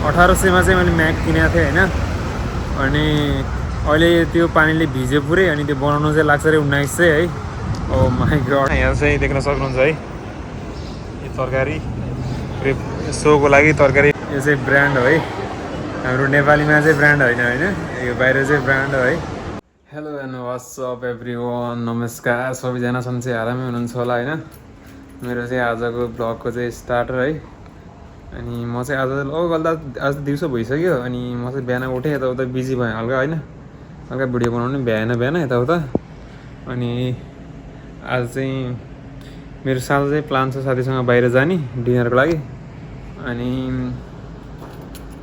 1800 मा चाहिँ मैले म्याग किनेको थिएँ होइन। अनि अहिले त्यो पानीले भिज्यो पुरै। अनि त्यो बनाउनु चाहिँ लाग्छ अरे 1900 है। ओ माई गड, यहाँ चाहिँ देख्न सक्नुहुन्छ है यो तरकारी सोको लागि तरकारी। यो चाहिँ ब्रान्ड हो है, हाम्रो नेपालीमा चाहिँ ब्रान्ड होइन होइन, यो बाहिर चाहिँ ब्रान्ड हो है। हेलो एन्ड वाट्सअप एभ्रिवान, नमस्कार सबैजना। सन्चै आरामै हुनुहुन्छ होला होइन। मेरो चाहिँ आजको ब्लगको चाहिँ स्टार्टर है। अनि म चाहिँ आज दिउँसो भइसक्यो। अनि म चाहिँ बिहान उठेँ, यताउता बिजी भएँ हल्का होइन, हल्का भिडियो बनाउनु बिहान यताउता। अनि आज चाहिँ मेरो सानो चाहिँ प्लान छ साथीसँग बाहिर जाने डिनरको लागि। अनि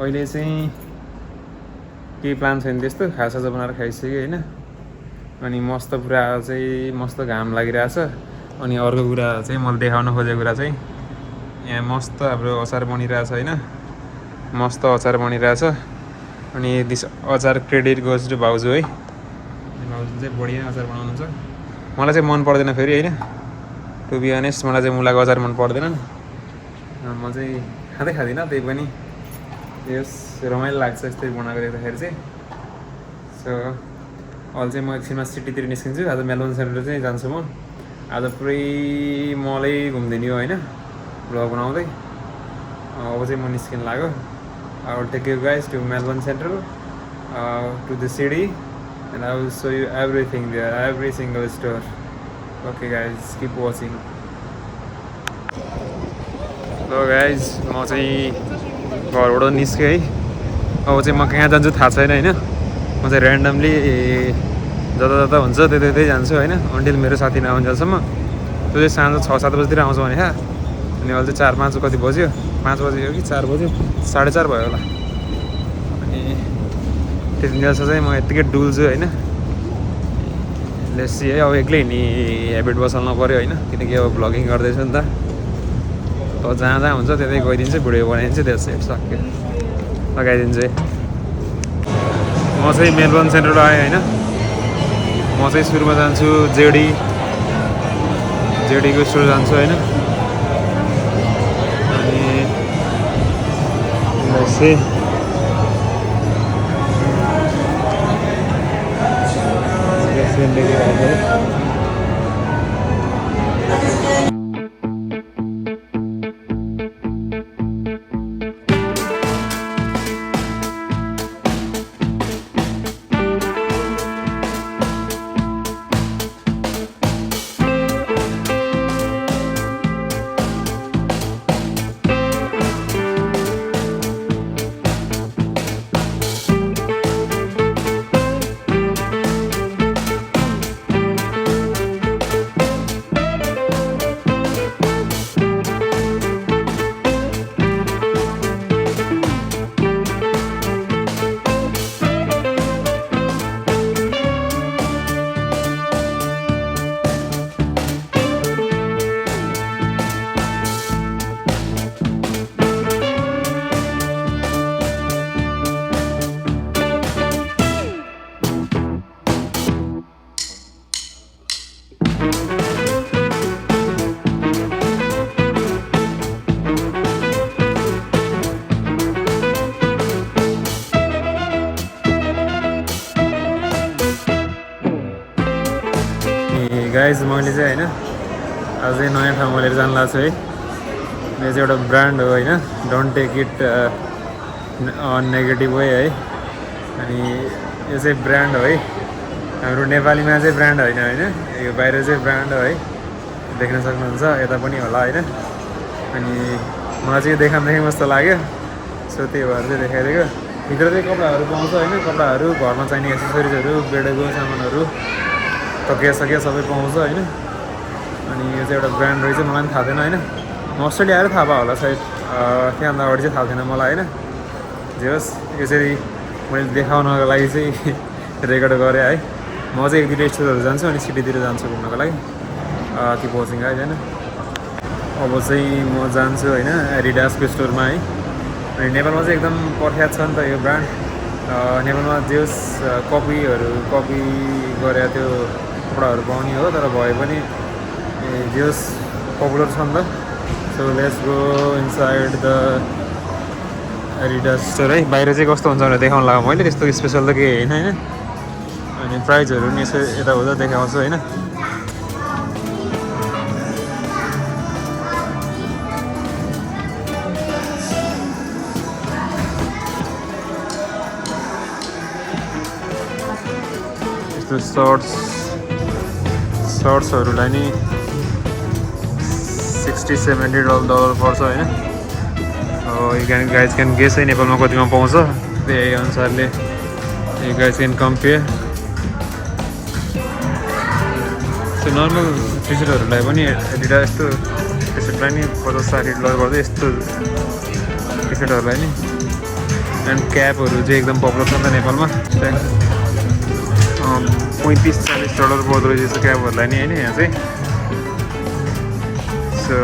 अहिले चाहिँ केही प्लान छैन त्यस्तो, खाजासाजा बनाएर खाइसक्यो होइन। अनि मस्त पुरा चाहिँ मस्त घाम लागिरहेछ। अनि अर्को कुरा चाहिँ मैले देखाउन खोजेको कुरा चाहिँ यहाँ मस्त हाम्रो अचार बनिरहेछ होइन, मस्त अचार बनिरहेछ। अनि दिस अचार क्रेडिट गोज टु भाउजू है। भाउजू चाहिँ बढिया अचार बनाउनुहुन्छ। मलाई चाहिँ मन पर्दैन फेरि होइन, टु बी अनेस्ट, मलाई चाहिँ मुलाको अचार मन पर्दैन। म चाहिँ खाँदिनँ, त्यही पनि यस रमाइलो लाग्छ यस्तै बनाएको देख्दाखेरि चाहिँ। सो अहिले चाहिँ म एकछिनमा सिटीतिर निस्किन्छु। आज मेलबर्न सेन्टर चाहिँ जान्छु म। आज पुरै मलै घुम्दिने हो होइन, भ्लग बनाउँदै। अब चाहिँ म निस्किन लाग्यो। I will take you guys to Melbourne Central, to the city, and I will show you everything there, every single store. Okay guys, keep watching. ल गाइज, म चाहिँ घरबाट निस्केँ है। अब चाहिँ म कहाँ जान्छु थाहा छैन होइन। म चाहिँ ऱ्यान्डमली जता हुन्छ त्यतै जान्छु होइन, अन्टिल मेरो साथी नआउन्जेलसम्म। त्यो चाहिँ साँझ 6-7 बजीतिर आउँछ भने क्या। अनि अहिले चाहिँ 4-5 कति बज्यो, 5 बज्यो कि 4 बज्यो, 4:30 भयो होला। अनि त्यतिन्जेलसम्म चाहिँ म यत्तिकै डुल्छु होइन। लेसी है, अब एक्लै हिँड्ने हेबिट बसाल्नु पऱ्यो होइन, किनकि अब भ्लगिङ गर्दैछु नि त। त जहाँ हुन्छ त्यतै गइदिन्छु, भिडियो बनाइदिन्छु, त्यो सेट सक्यो, लगाइदिन्छु है। म चाहिँ मेलबर्न सेन्टर आएँ होइन। म चाहिँ सुरुमा जान्छु जेडीको स्टोर जान्छु होइन। अनि गाइज मैले चाहिँ होइन आज चाहिँ नयाँ ठाउँमा लिएर जानु लाग्छु है। यो चाहिँ एउटा ब्रान्ड हो होइन, don't take it negative way है। अनि यो चाहिँ ब्रान्ड हो है, हाम्रो नेपालीमा चाहिँ ब्रान्ड होइन होइन, यो बाहिर चाहिँ ब्रान्ड हो है। देख्न सक्नुहुन्छ, यता पनि होला होइन। अनि मलाई चाहिँ यो देखाउँदै जस्तो लाग्यो, सो त्यही भएर चाहिँ देखाइदिएको। भित्र चाहिँ कपडाहरू पाउँछ होइन, कपडाहरू, घरमा चाहिने एक्सेसरिजहरू, बेडको सामानहरू, तकिया सबै पाउँछ होइन। अनि यो चाहिँ एउटा ब्रान्ड रहेछ, मलाई पनि थाहा थिएन होइन। म अस्ट्रेलिया आएर थाहा भयो होला सायद, त्यहाँभन्दा अगाडि चाहिँ थाहा थिएन मलाई होइन। जे होस्, यसरी मैले देखाउनको लागि चाहिँ रेकर्ड गरेँ है। म चाहिँ 1-2 स्टोरहरू जान्छु अनि सिटीतिर जान्छु घुम्नको लागि। कि पहुँचिङ है होइन। अब चाहिँ म जान्छु होइन एडिडासको स्टोरमा है। अनि नेपालमा चाहिँ एकदम प्रख्यात छ नि त यो ब्रान्ड। नेपालमा जे होस् कपी गरे त्यो कपडाहरू पाउने हो, तर भए पनि जे होस् पपुलर छ नि त। So let's go inside the Adidas store है। बाहिर चाहिँ कस्तो हुन्छ भनेर देखाउनु लाग्यो मैले, त्यस्तो स्पेसल त केही होइन होइन। अनि प्राइजहरू नि यसो यताउता देखाउँछु होइन। यस्तो सर्ट्सहरूलाई नि $60-70 पर्छ होइन। यु गाइज क्यान गेस है नेपालमा कतिमा पाउँछ, त्यही अनुसारले यु गाइज क्यान कम्पेयर। त्यो नर्मल टी सर्टहरूलाई पनि एडिडास यस्तो टी सर्टलाई नि $50-60 पर्छ यस्तो टी सर्टहरूलाई नि। एन्ड क्यापहरू चाहिँ एकदम पपुलर छ नि त नेपालमा, $35-40 पर्दो रहेछ यस्तो क्यापहरूलाई नि होइन यहाँ चाहिँ। सो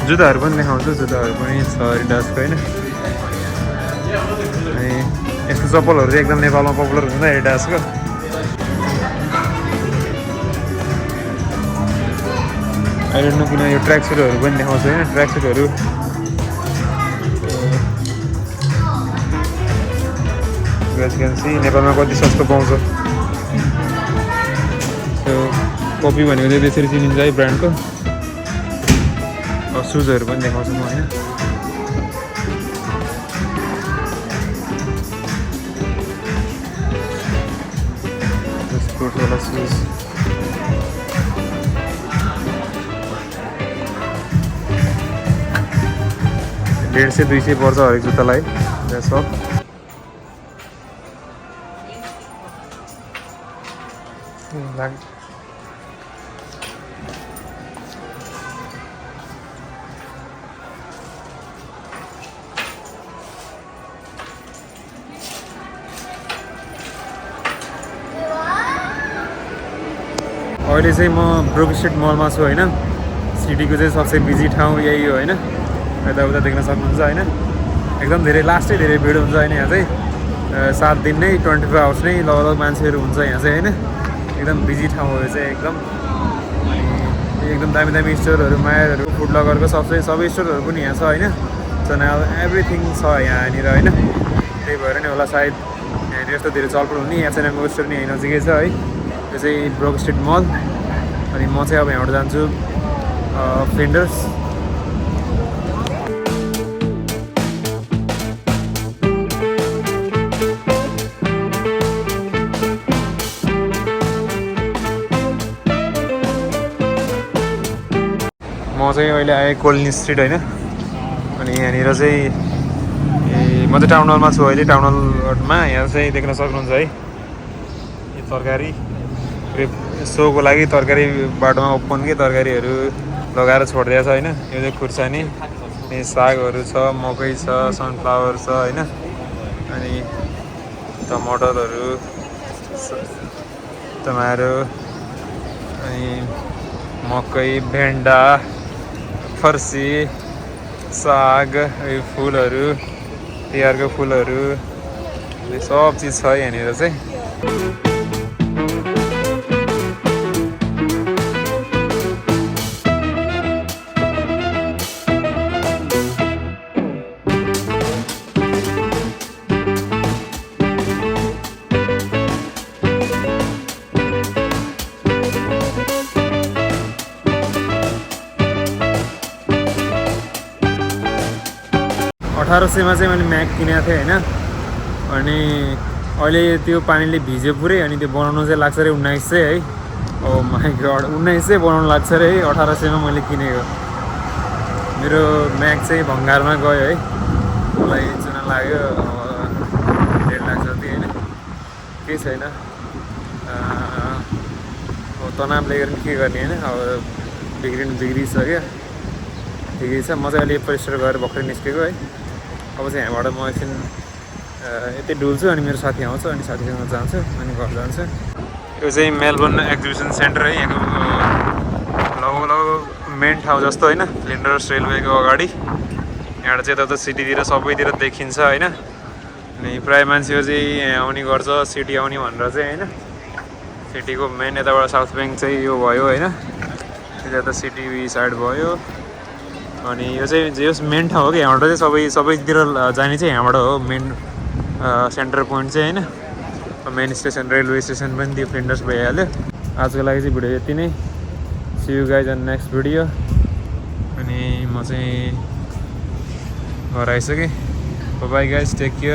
जुत्ताहरू पनि देखाउँछु, जुत्ताहरू पनि छ एडिडासको होइन। अनि यस्तो चप्पलहरू चाहिँ एकदम नेपालमा पपुलर हुन्छ एडिडासको। अहिले किन यो ट्र्याक सुटहरू पनि देखाउँछु होइन। ट्र्याक सुटहरू नेपालमा कति सस्तो पाउँछ। सो कपी भनेको चाहिँ त्यसरी चिनिन्छ है ब्रान्डको। सुजहरू पनि देखाउँछु म होइन। स्पोर्ट्सवाला सुज $150-200 पर्छ हरेक जुत्तालाई। That's all. अहिले चाहिँ म ब्रोक स्ट्रिट मलमा छु होइन। सिटीको चाहिँ सबसे बिजी ठाउँ यही हो होइन। यताउता देख्न सक्नुहुन्छ होइन। एकदम धेरै लास्टै धेरै भिड हुन्छ होइन यहाँ चाहिँ। 7 दिन नै 24 आवर्स नै लगभग मान्छेहरू हुन्छ यहाँ चाहिँ होइन। एकदम बिजी ठाउँ हो यो चाहिँ एकदम। अनि एकदम दामी दामी स्टोरहरू, मायरहरू, फुड लगरको सबै स्टोरहरू पनि यहाँ छ होइन। सो नाउ एभ्रिथिङ छ यहाँनिर होइन। त्यही भएर नि होला सायद यहाँनिर यस्तो धेरै चलपल हुने। एचएनएमको स्टोर नि यहीँ नजिकै छ है। यो चाहिँ ब्रोक स्ट्रिट मल। अनि म चाहिँ अब यहाँबाट जान्छु फ्लिन्डर्स। म चाहिँ अहिले आएँ कोलिनी स्ट्रिट होइन। अनि यहाँनिर चाहिँ म चाहिँ टाउन हलमा छु अहिले। टाउन हलमा यहाँ चाहिँ देख्न सक्नुहुन्छ है। यो तरकारी सोको लागि तरकारी बाटोमा ओपन के तरकारीहरू लगाएर छोडिदिएको छ होइन। यो चाहिँ खुर्सानी, अनि सागहरू छ, मकै छ, सनफ्लावर छ होइन। अनि टमाटरहरू, टमाटो, अनि मकै, भेन्डा, फर्सी, साग, यो फुलहरू, तिहारको फुलहरू, यो सब चिज छ यहाँनिर चाहिँ। 1800 चाहिँ मैले म्याग किनेको थिएँ होइन। अनि अहिले त्यो पानीले भिज्यो पुरै। अनि त्यो बनाउनु चाहिँ लाग्छ अरे 1900 है। ओ माई गड, 1900 बनाउनु लाग्छ अरे है। 1800 मैले किनेको। मेरो म्याग चाहिँ भङ्गारमा गयो है। मलाई चुना लाग्यो 1.5 लाख जति होइन। केही छैन, तनाव लिएर के गर्ने होइन। अब बिग्रिसक्यो, ठिकै छ। म चाहिँ अहिले परिस्टर गएर भर्खरै निस्केको है। अब चाहिँ यहाँबाट म एकछिन यतै डुल्छु। अनि मेरो साथी आउँछ, अनि साथीसँग जान्छु, अनि घर जान्छु। यो चाहिँ मेलबोर्न एक्जिबिसन सेन्टर है। यहाँको लगभग मेन ठाउँ जस्तो होइन। फ्लिन्डर्स रेलवेको अगाडि। यहाँबाट चाहिँ यता सिटीतिर सबैतिर देखिन्छ होइन। अनि प्रायः मान्छेहरू चाहिँ यहाँ आउने गर्छ, सिटी आउने भनेर चाहिँ होइन। सिटीको मेन यताबाट साउथ ब्याङ्क चाहिँ यो भयो होइन। यता सिटी साइड भयो। अनि यो चाहिँ जे होस् मेन ठाउँ हो कि यहाँबाट चाहिँ सबैतिर जाने चाहिँ यहाँबाट हो मेन सेन्टर पोइन्ट चाहिँ होइन मेन स्टेसन रेलवे स्टेसन पनि त्यो फ्लिन्डर्स भइहाल्यो आजको लागि चाहिँ भिडियो यति नै see you guys on next video अनि म चाहिँ घर आइसकेँ बाई गाइज टेक केयर